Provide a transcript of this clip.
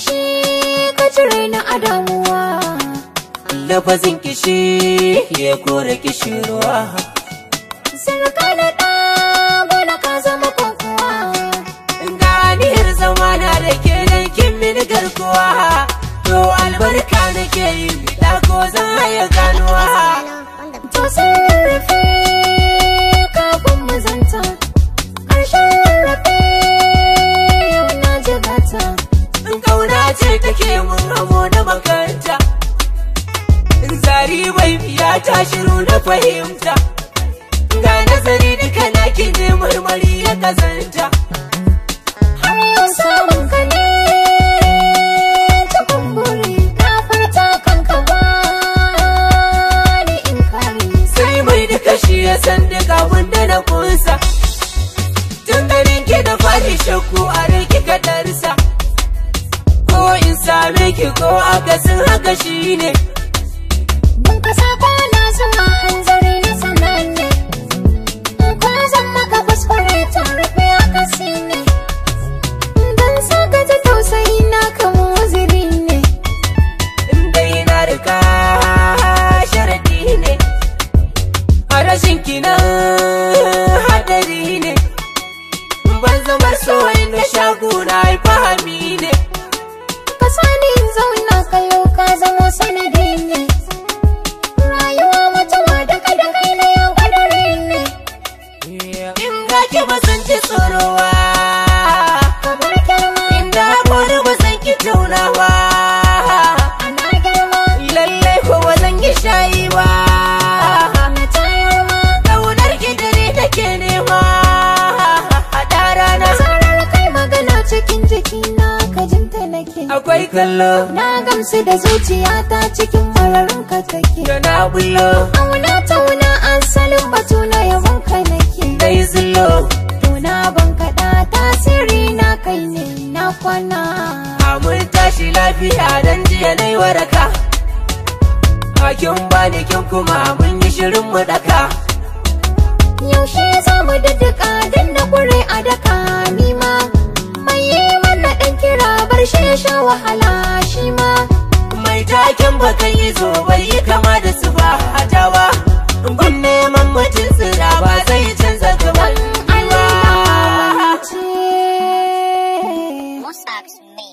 shi ka cire ni a damuwa. Lafazin kishi ya kore kishirwa. Sarka da ɗa gona ka zama kokowa. Ganiyar zamana da ke nan kin mini garkuwa. To albarka nake yi da ko zan haya ganuwa. To sun rarrafe kafin mu zanta, ƙarshen rarrafe yau na jigata. Kauna ce take mun amo da makaranta. Zari bai biya ta shiru da fahimta. Ga nazari duka na ne marmari ya kazanta. Har yau samun ka ne cikin buri, ka furta kanka ba ni in kare. Sai mai duka shi ya san duka abinda na kunsa. Tun ganin ki da fari shakku a rai kika darsa. Ko in same ki ko akasin haka shi ne. Mun ka sako na zama hanzari na sananne, ko zan maka kuskure ta rufe akasi ne. Dan saka ta tausayi na kama waziri ne. Inda yana rika sharadi ne. A rashin kinan hadari ne. Ban zamar so inda shaguna fahami ne. Ka sani in zauna kallo ka zama sanadi ne. Rayuwa mutuwa da kai na yau kadari ne. In ga ki ba san ki tsorowa. Kamar girma Inda haƙori ba san ki taunawa. ana girma Lallai ko ba zan yi shayi ba. na tayar ma. Ƙaunar ki dare take nema. Haɗa rana Zarar kai magana cikin jikina ka jinta nake. akwai kallo Na gamsu da zuciyata cikin mararin ka take. da na bullo. Auna tauna asalin batu na yabon ka nake. Dai zullo Tuna ban kaɗa tasiri na kai ne na kwana. mun tashi lafiya dan jiya nai waraka. Hakin bani kin kuma mun yi shirin mu daka. Yaushe za mu daddaka dan na kure a daka nima. Mai yi mana ɗan kira bar shi ya sha wahala shi ma. Mai taken bakan yi zo bai yi kama da su ba hatawa. Gun neman mutum tsira ba zai canza gaban Allah ba. ce. Mossack's me.